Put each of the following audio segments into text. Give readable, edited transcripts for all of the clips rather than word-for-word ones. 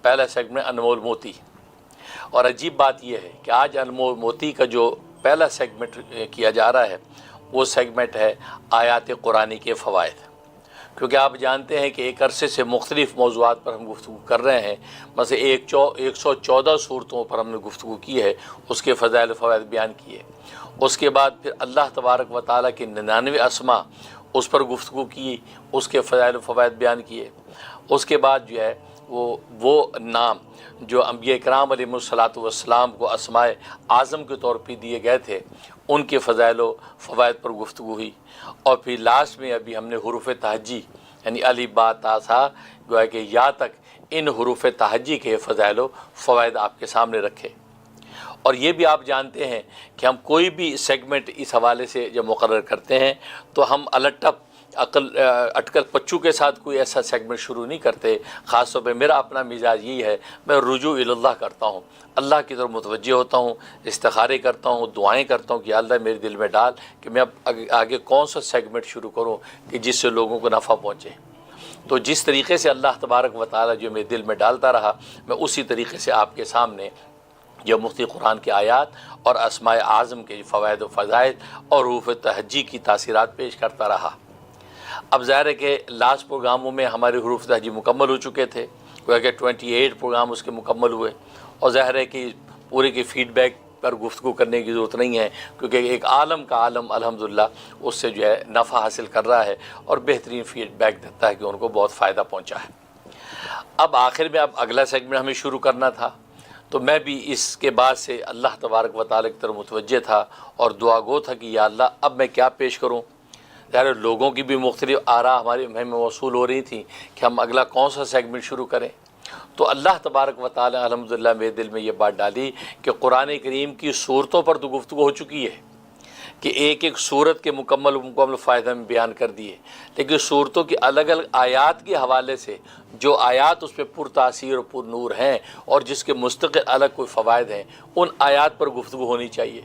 پہلا سیگمنٹ انمول موتی، اور عجیب بات یہ ہے کہ آج انمول موتی کا جو پہلا سیگمنٹ کیا جا رہا ہے وہ سیگمنٹ ہے آیات قرآنی کے فوائد، کیونکہ آپ جانتے ہیں کہ ایک عرصے سے مختلف موضوعات پر ہم گفتگو کر رہے ہیں، مثلا 114 صورتوں پر ہم نے گفتگو کی ہے، اس کے فضائل و فوائد بیان کیے، اس کے بعد پھر اللہ تبارک و تعالیٰ کے 99 اسما اس پر گفتگو کی، اس کے فضائل و فوائد بیان کیے، اس کے بعد جو ہے وہ نام جو انبیاء کرام علیہ الصلاۃ والسلام کو اسماء اعظم کے طور پہ دیے گئے تھے ان کے فضائل و فوائد پر گفتگو ہوئی، اور پھر لاسٹ میں ابھی ہم نے حروف تہجی یعنی الف با تا سا گویا کہ یا تک ان حروف تہجی کے فضائل و فوائد آپ کے سامنے رکھے۔ اور یہ بھی آپ جانتے ہیں کہ ہم کوئی بھی سیگمنٹ اس حوالے سے جب مقرر کرتے ہیں تو ہم الٹپ اٹکل پچو کے ساتھ کوئی ایسا سیگمنٹ شروع نہیں کرتے، خاص طور پہ میرا اپنا مزاج یہی ہے، میں رجوع اللہ کرتا ہوں، اللہ کی طرف متوجہ ہوتا ہوں، استخارے کرتا ہوں، دعائیں کرتا ہوں کہ اللہ میرے دل میں ڈال کہ میں اب آگے کون سا سیگمنٹ شروع کروں کہ جس سے لوگوں کو نفع پہنچے۔ تو جس طریقے سے اللہ تبارک و تعالیٰ جو میرے دل میں ڈالتا رہا میں اسی طریقے سے آپ کے سامنے جو مختلف قرآن کی آیات اور اسماء اعظم کے فوائد و فضائل اور حروف تہجی کی تاثیرات پیش کرتا رہا۔ اب ظاہر ہے کہ لاسٹ پروگراموں میں ہمارے حروف تہجی مکمل ہو چکے تھے، گویا کہ 28 پروگرام اس کے مکمل ہوئے، اور ظاہر ہے کہ پورے کی فیڈ بیک پر گفتگو کرنے کی ضرورت نہیں ہے، کیونکہ ایک عالم کا عالم الحمدللہ اس سے جو ہے نفع حاصل کر رہا ہے اور بہترین فیڈ بیک دیتا ہے کہ ان کو بہت فائدہ پہنچا ہے۔ اب آخر میں اب اگلا سیگمنٹ ہمیں شروع کرنا تھا، تو میں بھی اس کے بعد سے اللہ تبارک و تعالیٰ کی طرف متوجہ تھا اور دعا گو تھا کہ یا اللہ اب میں کیا پیش کروں۔ ظاہر لوگوں کی بھی مختلف آراء ہمارے میں موصول ہو رہی تھیں کہ ہم اگلا کون سا سیگمنٹ شروع کریں، تو اللہ تبارک و تعالیٰ الحمدللہ میرے دل میں یہ بات ڈالی کہ قرآن کریم کی صورتوں پر تو گفتگو ہو چکی ہے کہ ایک ایک صورت کے مکمل فائدہ میں بیان کر دیے، لیکن صورتوں کی الگ الگ آیات کے حوالے سے جو آیات اس پہ پر تاثیر اور پر نور ہیں اور جس کے مستقل الگ کوئی فوائد ہیں ان آیات پر گفتگو ہونی چاہیے۔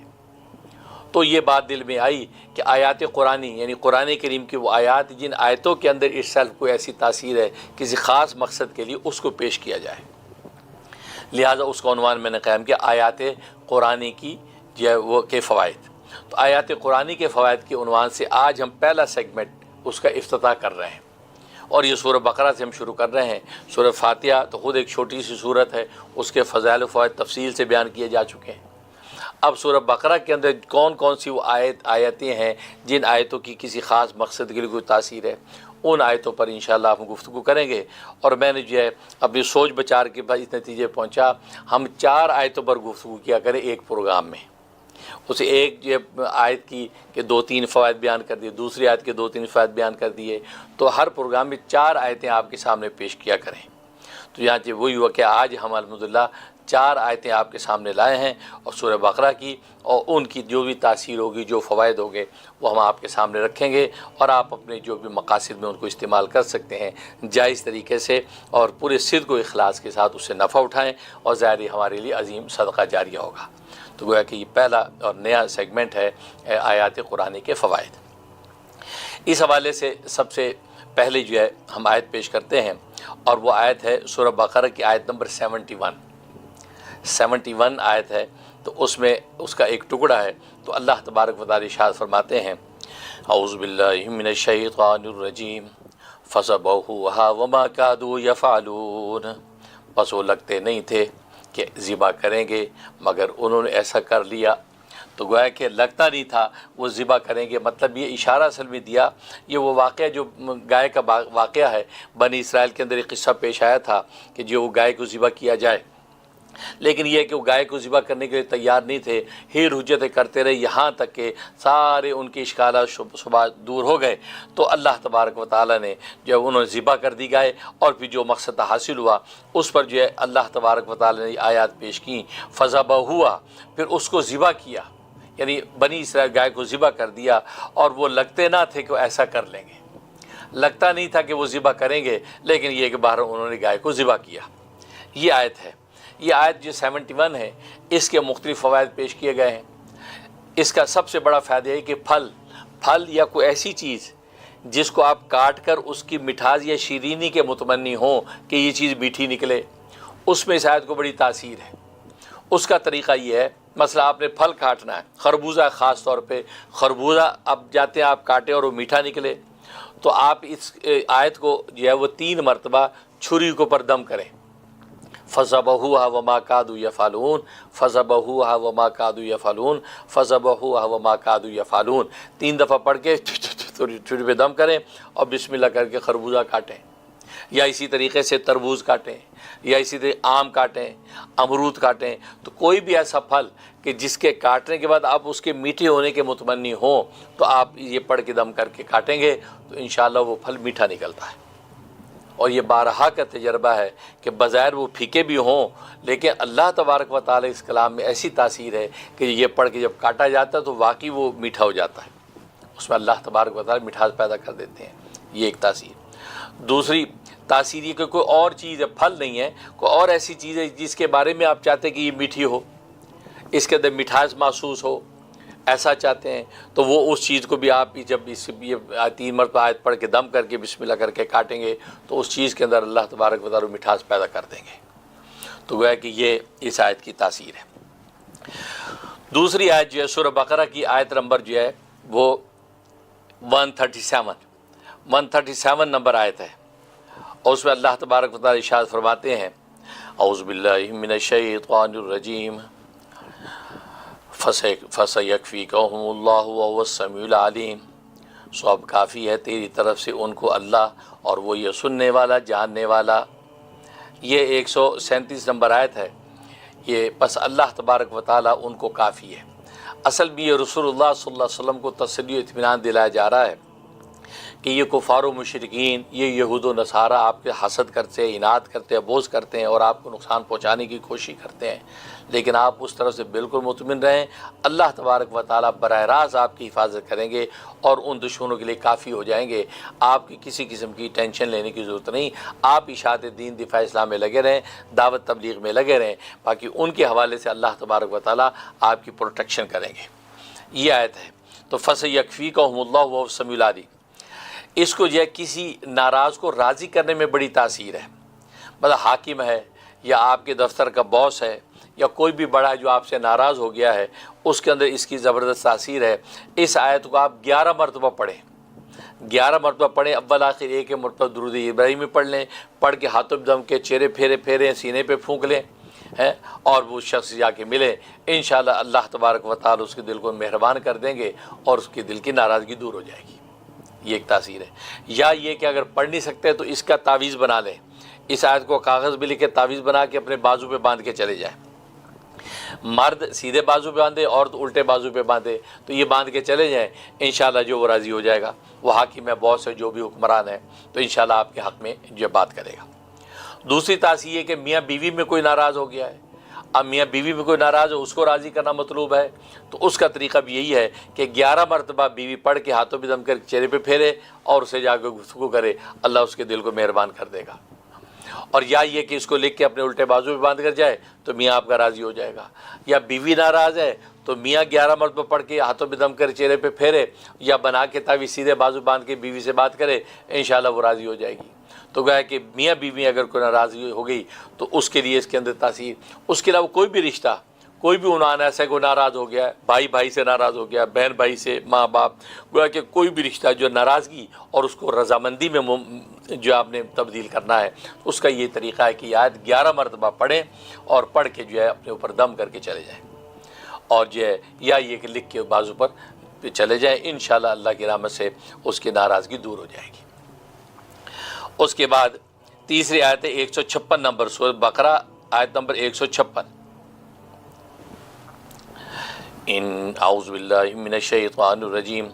تو یہ بات دل میں آئی کہ آیات قرآنی یعنی قرآن کریم کی وہ آیات جن آیتوں کے اندر ارسال کوئی ایسی تاثیر ہے کسی خاص مقصد کے لیے اس کو پیش کیا جائے، لہٰذا اس کا عنوان میں نے قائم کیا آیات قرآنی کی جو ہے وہ کے فوائد۔ تو آیات قرآنی کے فوائد کے عنوان سے آج ہم پہلا سیگمنٹ اس کا افتتاح کر رہے ہیں، اور یہ سورہ بقرہ سے ہم شروع کر رہے ہیں۔ سورہ فاتحہ تو خود ایک چھوٹی سی سورت ہے، اس کے فضائل و فوائد تفصیل سے بیان کیے جا چکے ہیں۔ اب سورہ بقرہ کے اندر کون کون سی وہ آیتیں ہیں جن آیتوں کی کسی خاص مقصد کے لیے کوئی تاثیر ہے، ان آیتوں پر انشاءاللہ ہم گفتگو کریں گے۔ اور میں نے جو ہے اپنی سوچ بچار کے بعد اس نتیجے پہنچا ہم 4 آیتوں پر گفتگو کیا کریں ایک پروگرام میں، اسے ایک جو آیت کی کہ 2-3 فوائد بیان کر دیے، دوسری آیت کے 2-3 فوائد بیان کر دیے، تو ہر پروگرام میں 4 آیتیں آپ کے سامنے پیش کیا کریں۔ تو یہاں سے وہی ہوا کہ آج ہم الحمدللہ 4 آیتیں آپ کے سامنے لائے ہیں اور سورہ بقرہ کی، اور ان کی جو بھی تاثیر ہوگی جو فوائد ہوگے وہ ہم آپ کے سامنے رکھیں گے، اور آپ اپنے جو بھی مقاصد میں ان کو استعمال کر سکتے ہیں جائز طریقے سے اور پورے صدق و اخلاص کے ساتھ اس سے نفع اٹھائیں، اور ظاہر ہمارے لیے عظیم صدقہ جاریہ ہوگا۔ تو گویا کہ یہ پہلا اور نیا سیگمنٹ ہے آیات قرآن کے فوائد۔ اس حوالے سے سب سے پہلے جو ہے ہم آیت پیش کرتے ہیں، اور وہ آیت ہے سورہ بقرہ کی آیت نمبر 71 آیت ہے، تو اس میں اس کا ایک ٹکڑا ہے۔ تو اللہ تبارک و تعالی ارشاد فرماتے ہیں اعوذ باللہ من الشیطان الرجیم فذبحوها وما كادوا يفعلون، بس وہ لگتے نہیں تھے کہ ذبح کریں گے مگر انہوں نے ایسا کر لیا۔ تو گویا کہ لگتا نہیں تھا وہ ذبح کریں گے، مطلب یہ اشارہ اصل میں دیا، یہ وہ واقعہ جو گائے کا واقعہ ہے، بنی اسرائیل کے اندر ایک قصہ پیش آیا تھا کہ جو وہ گائے کو ذبح کیا جائے، لیکن یہ کہ وہ گائے کو ذبح کرنے کے لیے تیار نہیں تھے، ہیر حجتیں کرتے رہے یہاں تک کہ سارے ان کے اشکالات شبہات دور ہو گئے۔ تو اللہ تبارک و تعالیٰ نے جو انہوں نے ذبح کر دی گائے، اور پھر جو مقصد حاصل ہوا اس پر جو ہے اللہ تبارک و تعالیٰ نے آیات پیش کی، فذبحوها، پھر اس کو ذبح کیا، یعنی بنی اسرائیل گائے کو ذبح کر دیا، اور وہ لگتے نہ تھے کہ وہ ایسا کر لیں گے، لگتا نہیں تھا کہ وہ ذبح کریں گے، لیکن یہ کہ بہرحال انہوں نے گائے کو ذبح کیا۔ یہ آیت ہے، یہ آیت جو 71 ہے اس کے مختلف فوائد پیش کیے گئے ہیں۔ اس کا سب سے بڑا فائدہ ہے کہ پھل یا کوئی ایسی چیز جس کو آپ کاٹ کر اس کی مٹھاس یا شیرینی کے متمنی ہوں کہ یہ چیز میٹھی نکلے، اس میں اس آیت کو بڑی تاثیر ہے۔ اس کا طریقہ یہ ہے، مثلا آپ نے پھل کاٹنا ہے، خربوزہ خاص طور پہ، خربوزہ اب جاتے ہیں آپ کاٹیں اور وہ میٹھا نکلے، تو آپ اس آیت کو جو ہے وہ 3 مرتبہ چھری کے اوپر دم کریں، فَذَبَحُوهَا وَمَا كَادُوا يَفْعَلُونَ فَذَبَحُوهَا وَمَا كَادُوا يَفْعَلُونَ فَذَبَحُوهَا وَمَا كَادُوا يَفْعَلُونَ 3 دفعہ پڑھ کے چھری پہ دم کریں اور بسم اللہ کر کے خربوزہ کاٹیں، یا اسی طریقے سے تربوز کاٹیں، یا اسی طریقے آم کاٹیں، امرود کاٹیں، تو کوئی بھی ایسا پھل کہ جس کے کاٹنے کے بعد آپ اس کے میٹھے ہونے کے متمنی ہوں تو آپ یہ پڑھ کے دم کر کے کاٹیں گے تو انشاءاللہ وہ پھل میٹھا نکلتا ہے۔ اور یہ بارہا کا تجربہ ہے کہ بظاہر وہ پھیکے بھی ہوں لیکن اللہ تبارک و تعالی اس کلام میں ایسی تاثیر ہے کہ یہ پڑھ کے جب کاٹا جاتا ہے تو واقعی وہ میٹھا ہو جاتا ہے، اس میں اللہ تبارک و تعالی مٹھاس پیدا کر دیتے ہیں۔ یہ ایک تاثیر۔ دوسری تاثیر یہ کہ کوئی اور چیز ہے، پھل نہیں ہے، کوئی اور ایسی چیز ہے جس کے بارے میں آپ چاہتے ہیں کہ یہ میٹھی ہو، اس کے اندر مٹھاس محسوس ہو، ایسا چاہتے ہیں تو وہ اس چیز کو بھی آپ جب اس یہ 3 مرتبہ آیت پڑھ کے دم کر کے بسم اللہ کر کے کاٹیں گے تو اس چیز کے اندر اللہ تبارک و تعالی مٹھاس پیدا کر دیں گے۔ تو گویا کہ یہ اس آیت کی تاثیر ہے۔ دوسری آیت جو ہے سورہ بقرہ کی آیت نمبر جو ہے وہ 137 نمبر آیت ہے، اور اس میں اللہ تبارک و تعالی ارشاد فرماتے ہیں اعوذ باللہ من الشیطان الرجیم فَسَيَكْفِيكَهُمُ اللَّهُ وَهُوَ السَّمِيعُ الْعَلِيمُ، سو اب کافی ہے تیری طرف سے ان کو اللہ، اور وہ یہ سننے والا جاننے والا۔ یہ 137 نمبر آیت ہے یہ، پس اللہ تبارک و تعالی ان کو کافی ہے۔ اصل میں یہ رسول اللہ صلی اللہ علیہ وسلم کو تسلی و اطمینان دلایا جا رہا ہے کہ یہ کفار و مشرکین، یہ یہود و نصارہ آپ کے حسد کرتے ہیں، اناد کرتے ہیں، بغض کرتے ہیں اور آپ کو نقصان پہنچانے کی کوشش کرتے ہیں، لیکن آپ اس طرف سے بالکل مطمئن رہیں، اللہ تبارک و تعالیٰ براہ راست آپ کی حفاظت کریں گے اور ان دشمنوں کے لیے کافی ہو جائیں گے۔ آپ کی کسی قسم کی ٹینشن لینے کی ضرورت نہیں، آپ اشاعت دین، دفاع اسلام میں لگے رہیں، دعوت تبلیغ میں لگے رہیں، باقی ان کے حوالے سے اللہ تبارک و تعالیٰ آپ کی پروٹیکشن کریں گے۔ یہ آیت ہے۔ تو فَسَيَكْفِيكَهُمُ اللَّهُ وَهُوَ السَّمِيعُ الْعَلِيمُ، اس کو جو ہے کسی ناراض کو راضی کرنے میں بڑی تاثیر ہے، مطلب حاکم ہے یا آپ کے دفتر کا باس ہے یا کوئی بھی بڑا ہے جو آپ سے ناراض ہو گیا ہے، اس کے اندر اس کی زبردست تاثیر ہے۔ اس آیت کو آپ 11 مرتبہ پڑھیں، 11 مرتبہ پڑھیں، اول آخر ایک مرتبہ درود ابراہیمی پڑھ لیں، پڑھ کے ہاتھوں پہ دم کے چہرے پھیریں، سینے پہ پھونک لیں اور وہ شخص جا کے ملے، انشاءاللہ اللہ تبارک و تعالی اس کے دل کو مہربان کر دیں گے اور اس کے دل کی ناراضگی دور ہو جائے گی۔ یہ ایک تاثیر ہے۔ یا یہ کہ اگر پڑھ نہیں سکتے تو اس کا تعویذ بنا لیں، اس آیت کو کاغذ بھی لکھ کے تعویذ بنا کے اپنے بازو پہ باندھ کے چلے جائیں۔ مرد سیدھے بازو پہ باندھے، عورت الٹے بازو پہ باندھے، تو یہ باندھ کے چلے جائیں، انشاءاللہ جو وہ راضی ہو جائے گا، وہ حاکم ہے، باس ہے، جو بھی حکمران ہے، تو انشاءاللہ آپ کے حق میں جو بات کرے گا۔ دوسری تاثیر یہ کہ میاں بیوی میں کوئی ناراض ہو گیا ہے، اب میاں بیوی میں کوئی ناراض ہو، اس کو راضی کرنا مطلوب ہے، تو اس کا طریقہ بھی یہی ہے کہ 11 مرتبہ بیوی پڑھ کے ہاتھوں پہ دم کر چہرے پہ پھیرے اور اسے جا کے گفتگو کرے، اللہ اس کے دل کو مہربان کر دے گا۔ اور یا یہ کہ اس کو لکھ کے اپنے الٹے بازو پہ باندھ کر جائے تو میاں آپ کا راضی ہو جائے گا۔ یا بیوی ناراض ہے تو میاں 11 مرتبہ پڑھ کے ہاتھوں پہ دم کر چہرے پہ پھیرے یا بنا کے تعویذ سیدھے بازو باندھ کے بیوی سے بات کرے، انشاءاللہ وہ راضی ہو جائے گی۔ تو گویا کہ میاں بیوی اگر کوئی ناراضگی ہو گئی تو اس کے لیے اس کے اندر تاثیر۔ اس کے علاوہ کوئی بھی رشتہ، کوئی بھی عنوان ایسا کوئی ناراض ہو گیا ہے، بھائی بھائی سے ناراض ہو گیا، بہن بھائی سے، ماں باپ، گویا کہ کوئی بھی رشتہ جو ناراضگی اور اس کو رضامندی میں جو آپ نے تبدیل کرنا ہے، اس کا یہ طریقہ ہے کہ یہ آیت 11 مرتبہ پڑھیں اور پڑھ کے جو ہے اپنے اوپر دم کر کے چلے جائیں، اور جو ہے یا یہ کہ لکھ کے بازو پر چلے جائیں، انشاءاللہ اللہ کی رحمت سے اس کی ناراضگی دور ہو جائے گی۔ اس کے بعد تیسری آیت ہے 156 نمبر سورہ بقرہ، آیت نمبر 156۔ اعوذ باللہ من الشیطان الرجیم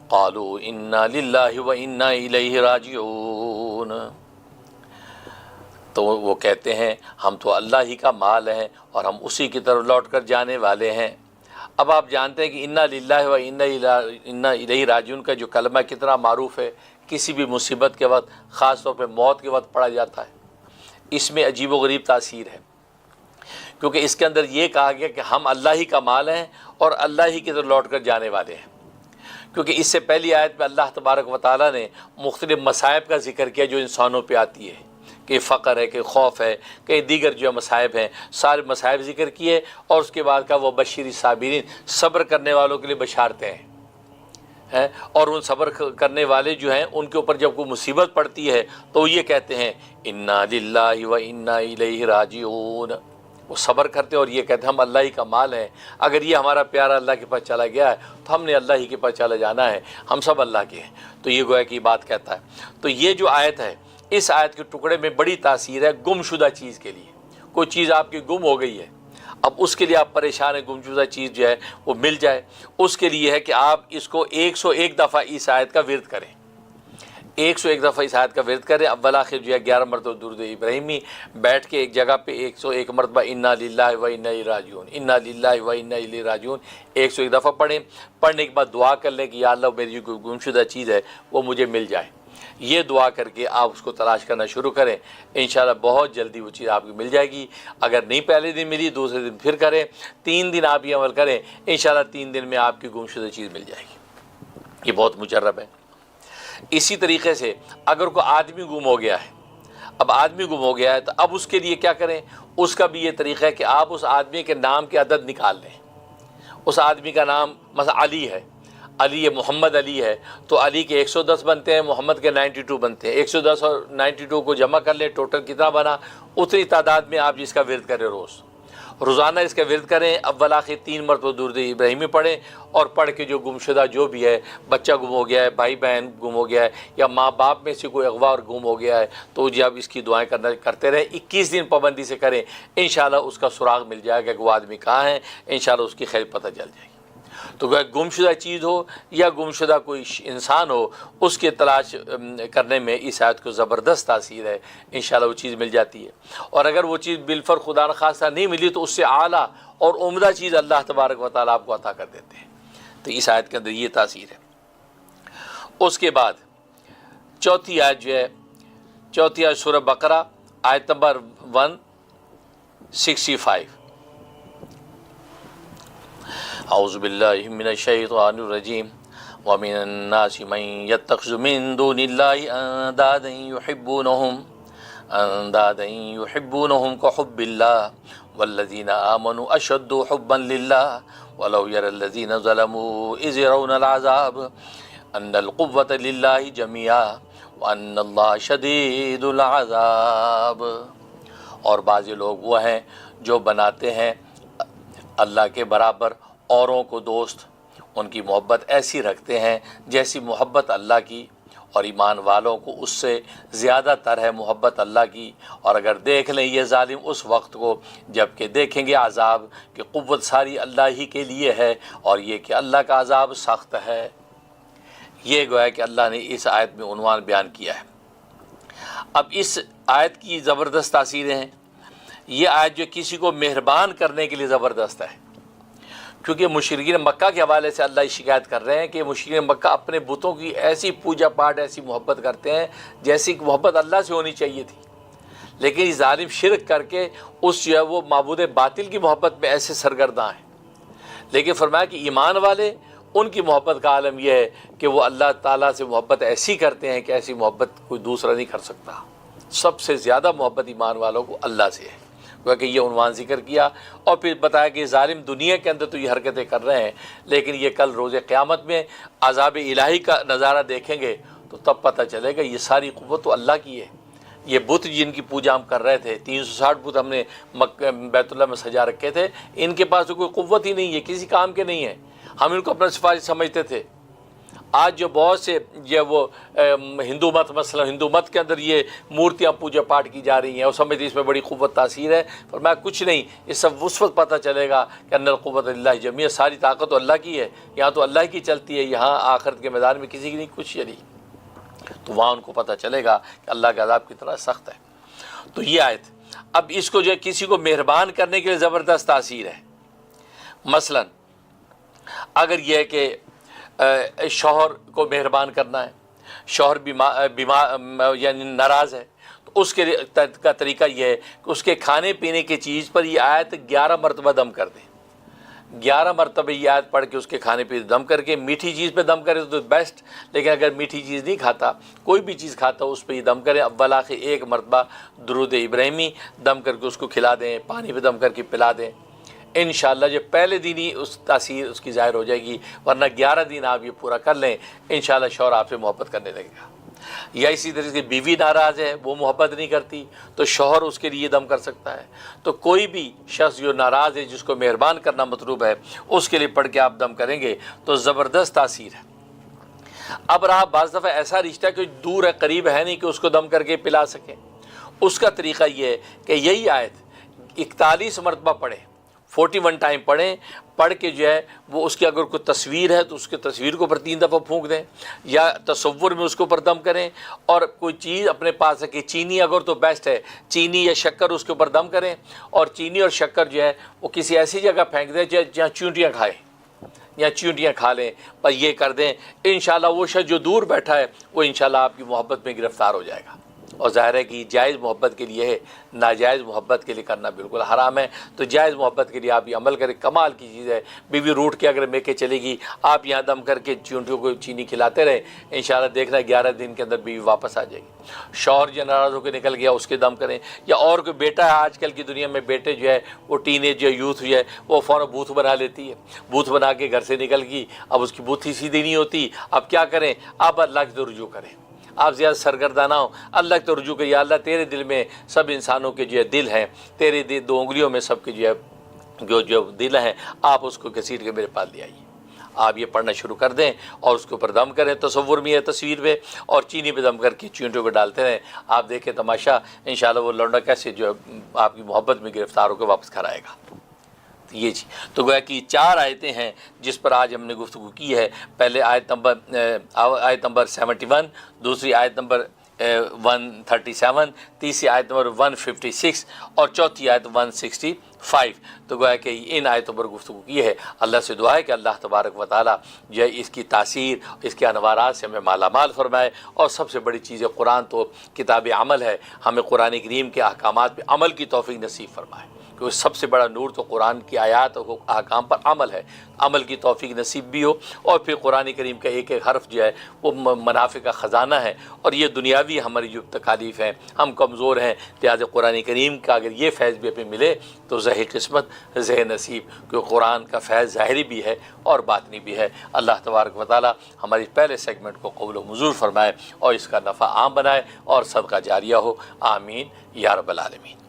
قالوا انا للہ وانا الیہ راجعون، تو وہ کہتے ہیں ہم تو اللہ ہی کا مال ہیں اور ہم اسی کی طرف لوٹ کر جانے والے ہیں۔ اب آپ جانتے ہیں کہ انا للہ وانا الیہ راجعون کا جو کلمہ کتنا معروف ہے، کسی بھی مصیبت کے وقت، خاص طور پہ موت کے وقت پڑھا جاتا ہے۔ اس میں عجیب و غریب تاثیر ہے، کیونکہ اس کے اندر یہ کہا گیا کہ ہم اللہ ہی کا مال ہیں اور اللہ ہی کی طرف لوٹ کر جانے والے ہیں، کیونکہ اس سے پہلی آیت میں اللہ تبارک و تعالیٰ نے مختلف مصائب کا ذکر کیا جو انسانوں پہ آتی ہے، کہ فقر ہے، کہ خوف ہے، کہ دیگر جو مصائب ہیں، سارے مصائب ذکر کیے، اور اس کے بعد کہا وہ بشیر صابرین، صبر کرنے والوں کے لیے بشارتیں ہیں، اور ان صبر کرنے والے جو ہیں ان کے اوپر جب کوئی مصیبت پڑتی ہے تو وہ یہ کہتے ہیں انا للہ و انا الیہ راجعون، وہ صبر کرتے ہیں اور یہ کہتے ہیں ہم اللہ ہی کا مال ہیں، اگر یہ ہمارا پیارا اللہ کے پاس چلا گیا ہے تو ہم نے اللہ ہی کے پاس چلا جانا ہے، ہم سب اللہ کے ہیں۔ تو یہ گویا کہ بات کہتا ہے۔ تو یہ جو آیت ہے، اس آیت کے ٹکڑے میں بڑی تاثیر ہے گم شدہ چیز کے لیے۔ کوئی چیز آپ کی گم ہو گئی ہے، اب اس کے لیے آپ پریشان ہیں، گم شدہ چیز جو ہے وہ مل جائے، اس کے لیے ہے کہ آپ اس کو 101 دفعہ اس آیت کا ورد کریں، 101 دفعہ اس آیت کا ورد کریں، اول آخر جو ہے 11 مرتبہ درود ابراہیمی بیٹھ کے ایک جگہ پہ 101 مرتبہ انا للہ و انا الیہ راجعون، انا للہ و انا الیہ راجعون 101 دفعہ پڑھیں۔ پڑھنے کے بعد دعا کر لیں کہ یا اللہ میری جو گم شدہ چیز ہے وہ مجھے مل جائے۔ یہ دعا کر کے آپ اس کو تلاش کرنا شروع کریں، انشاءاللہ بہت جلدی وہ چیز آپ کو مل جائے گی۔ اگر نہیں پہلے دن ملی، دوسرے دن پھر کریں، 3 دن آپ یہ عمل کریں، انشاءاللہ 3 دن میں آپ کی گم شدہ چیز مل جائے گی۔ یہ بہت مجرب ہے۔ اسی طریقے سے اگر کوئی آدمی گم ہو گیا ہے، اب آدمی گم ہو گیا ہے تو اب اس کے لیے کیا کریں؟ اس کا بھی یہ طریقہ ہے کہ آپ اس آدمی کے نام کے عدد نکال لیں۔ اس آدمی کا نام مثلا علی ہے، علی محمد علی ہے تو علی کے 110 بنتے ہیں، محمد کے 92 بنتے ہیں، 110 اور 92 کو جمع کر لیں، ٹوٹل کتنا بنا؟ اتنی تعداد میں آپ جس کا ورد کریں، روزانہ اس کا ورد کریں، اول آخر 3 مرتبہ درود ابراہیمی پڑھیں، اور پڑھ کے جو گمشدہ جو بھی ہے، بچہ گم ہو گیا ہے، بھائی بہن گم ہو گیا ہے، یا ماں باپ میں سے کوئی اغوا اور گم ہو گیا ہے، تو جب اس کی دعائیں کرتے رہیں، 21 دن پابندی سے کریں، انشاءاللہ اس کا سراغ مل جائے گا کہ وہ آدمی کہاں ہے، انشاءاللہ اس کی خیر پتہ چل جائے گی۔ تو گمشدہ چیز ہو یا گمشدہ کوئی انسان ہو، اس کے تلاش کرنے میں اس آیت کو زبردست تاثیر ہے، انشاءاللہ وہ چیز مل جاتی ہے۔ اور اگر وہ چیز بالفر خدا نخواستہ نہیں ملی تو اس سے اعلیٰ اور عمدہ چیز اللہ تبارک و تعالیٰ آپ کو عطا کر دیتے ہیں۔ تو اس آیت کے اندر یہ تاثیر ہے۔ اس کے بعد چوتھی آیت جو ہے، چوتھی آیت سورہ بقرہ آیت نمبر 165، اعوذ باللہ من الشیطان الرجیم ومن الناس من يتخذ من دون الله اندادا يحبونهم كحب الله والذين آمنوا اشد حبا لله ولو يرى الذين ظلموا اذ يرون العذاب ان القوة لله جميعا وان الله شدید العذاب۔ اور بعض لوگ وہ ہیں جو بناتے ہیں اللہ کے برابر اوروں کو دوست، ان کی محبت ایسی رکھتے ہیں جیسی محبت اللہ کی، اور ایمان والوں کو اس سے زیادہ تر ہے محبت اللہ کی۔ اور اگر دیکھ لیں یہ ظالم اس وقت کو جب کہ دیکھیں گے عذاب کہ قوت ساری اللہ ہی کے لیے ہے، اور یہ کہ اللہ کا عذاب سخت ہے۔ یہ گویا کہ اللہ نے اس آیت میں عنوان بیان کیا ہے۔ اب اس آیت کی زبردست تاثیریں ہیں۔ یہ آیت جو کسی کو مہربان کرنے کے لیے زبردست ہے، کیونکہ مشرکین مکہ کے حوالے سے اللہ شکایت کر رہے ہیں کہ مشرکین مکہ اپنے بتوں کی ایسی پوجا پاٹ، ایسی محبت کرتے ہیں جیسی کہ محبت اللہ سے ہونی چاہیے تھی، لیکن یہ ظالم شرک کر کے اس جو ہے وہ معبود باطل کی محبت میں ایسے سرگرداں ہیں۔ لیکن فرمایا کہ ایمان والے، ان کی محبت کا عالم یہ ہے کہ وہ اللہ تعالیٰ سے محبت ایسی کرتے ہیں کہ ایسی محبت کوئی دوسرا نہیں کر سکتا۔ سب سے زیادہ محبت ایمان والوں کو اللہ سے ہے، کہ یہ عنوان ذکر کیا، اور پھر بتایا کہ ظالم دنیا کے اندر تو یہ حرکتیں کر رہے ہیں، لیکن یہ کل روز قیامت میں عذاب الہی کا نظارہ دیکھیں گے تو تب پتہ چلے گا یہ ساری قوت تو اللہ کی ہے۔ یہ بت جن کی پوجا ہم کر رہے تھے، 360 بت ہم نے بیت اللہ میں سجا رکھے تھے، ان کے پاس تو کوئی قوت ہی نہیں ہے، کسی کام کے نہیں ہے، ہم ان کو اپنا سفارش سمجھتے تھے۔ آج جو بہت سے جو وہ ہندو مت، مثلا ہندو مت کے اندر یہ مورتیاں پوجا پاٹ کی جا رہی ہیں، اور سمجھتے اس میں بڑی قوت تاثیر ہے، فرمایا کچھ نہیں، اس سب اس وقت پتہ چلے گا کہ ان القوت للہ جمیعا، ساری طاقت تو اللہ کی ہے، یہاں تو اللہ کی چلتی ہے، یہاں آخرت کے میدان میں کسی کی نہیں، کچھ نہیں، تو وہاں ان کو پتہ چلے گا کہ اللہ کا عذاب کتنا سخت ہے۔ تو یہ آیت اب اس کو جو ہے کسی کو مہربان کرنے کے لیے زبردست تاثیر ہے۔ مثلا اگر یہ ہے کہ شوہر کو مہربان کرنا ہے، شوہر بیمار یعنی ناراض ہے، تو اس کے کا طریقہ یہ ہے کہ اس کے کھانے پینے کی چیز پر یہ آیت 11 مرتبہ دم کر دیں، 11 مرتبہ یہ آیت پڑھ کے اس کے کھانے پہ دم کر کے، میٹھی چیز پہ دم کرے تو بیسٹ، لیکن اگر میٹھی چیز نہیں کھاتا، کوئی بھی چیز کھاتا اس پہ یہ دم کریں، اول آخر 1 مرتبہ درود ابراہیمی دم کر کے اس کو کھلا دیں، پانی پہ دم کر کے پلا دیں، انشاءاللہ جب پہلے دن ہی اس تاثیر اس کی ظاہر ہو جائے گی، ورنہ 11 دن آپ یہ پورا کر لیں، انشاءاللہ شوہر آپ سے محبت کرنے لگے گا۔ یا اسی طرح سے بیوی ناراض ہے، وہ محبت نہیں کرتی، تو شوہر اس کے لیے دم کر سکتا ہے۔ تو کوئی بھی شخص جو ناراض ہے، جس کو مہربان کرنا مطلوب ہے، اس کے لیے پڑھ کے آپ دم کریں گے تو زبردست تاثیر ہے۔ اب رہا بعض دفعہ ایسا رشتہ کہ دور ہے، قریب ہے نہیں کہ اس کو دم کر کے پلا سکیں، اس کا طریقہ یہ ہے کہ یہی آیت 41 مرتبہ پڑھیں، 41 ٹائم پڑھیں، پڑھ کے جو ہے وہ اس کی اگر کوئی تصویر ہے تو اس کی تصویر کو پر 3 دفعہ پھونک دیں، یا تصور میں اس کو پر دم کریں، اور کوئی چیز اپنے پاس ہے کہ چینی اگر تو بیسٹ ہے، چینی یا شکر اس کے اوپر دم کریں، اور چینی اور شکر جو ہے وہ کسی ایسی جگہ پھینک دیں جہاں چونٹیاں کھائیں یا چونٹیاں کھا لیں، پر یہ کر دیں، انشاءاللہ وہ شخص جو دور بیٹھا ہے وہ انشاءاللہ آپ کی محبت میں گرفتار ہو جائے گا۔ اور ظاہر ہے کہ جائز محبت کے لیے ہے، ناجائز محبت کے لیے کرنا بالکل حرام ہے، تو جائز محبت کے لیے آپ یہ عمل کریں، کمال کی چیز ہے۔ بیوی روٹ کے اگر میکے چلے گی، آپ یہاں دم کر کے چونٹیوں کو چینی کھلاتے رہیں، انشاءاللہ دیکھنا 11 دن کے اندر بیوی واپس آ جائے گی۔ شوہر جو ناراض ہو کے نکل گیا، اس کے دم کریں، یا اور کوئی بیٹا ہے، آج کل کی دنیا میں بیٹے جو ہے وہ ٹین ایج یا یوتھ جو ہے وہ فوراً بوتھ بنا لیتی ہے، بوتھ بنا کے گھر سے نکل گئی، اب اس کی بوتھی سیدھی نہیں ہوتی، اب کیا کریں؟ آپ اللہ کی طرف رجوع کریں، آپ زیادہ سرگردہ نہ ہوں، اللہ کی طرف رجوع کریں، یا اللہ تیرے دل میں سب انسانوں کے جو ہے دل ہیں، تیرے 2 انگلیوں میں سب کے جو ہے جو دل ہیں، آپ اس کو گھسیٹ کے میرے پاس لے آئیے۔ آپ یہ پڑھنا شروع کر دیں اور اس کے اوپر دم کریں، تصور میں یا تصویر پہ، اور چینی پہ دم کر کے چونٹیوں پہ ڈالتے رہیں، آپ دیکھیں تماشا، انشاءاللہ وہ لونڈا کیسے جو ہے آپ کی محبت میں گرفتار ہو کے واپس گھر آئے گا۔ یہ جی تو گویا کہ 4 آیتیں ہیں جس پر آج ہم نے گفتگو کی ہے۔ پہلے آیت نمبر 71، دوسری آیت نمبر 137، تیسری آیت نمبر 156، اور چوتھی آیت 165۔ تو گویا کہ ان آیتوں پر گفتگو کی ہے۔ اللہ سے دعا ہے کہ اللہ تبارک و تعالیٰ جو ہے اس کی تاثیر، اس کے انوارات سے ہمیں مالا مال فرمائے، اور سب سے بڑی چیز ہے قرآن تو کتاب عمل ہے، ہمیں قرآن کریم کے احکامات پہ عمل کی توفیق نصیب فرمائے، کیونکہ سب سے بڑا نور تو قرآن کی آیات اور احکام پر عمل ہے، عمل کی توفیق نصیب بھی ہو، اور پھر قرآن کریم کا ایک ایک حرف جو ہے وہ منافع کا خزانہ ہے، اور یہ دنیاوی ہماری جو تکالیف ہیں، ہم کمزور ہیں، لہٰذا قرآن کریم کا اگر یہ فیض بھی ہمیں ملے تو زہ قسمت زہ نصیب، کیونکہ قرآن کا فیض ظاہری بھی ہے اور باطنی بھی ہے۔ اللہ تبارک و تعالیٰ ہماری پہلے سیگمنٹ کو قبول و منظور فرمائے، اور اس کا نفع عام بنائے، اور صدقہ جاریہ ہو، آمین یا رب العالمین۔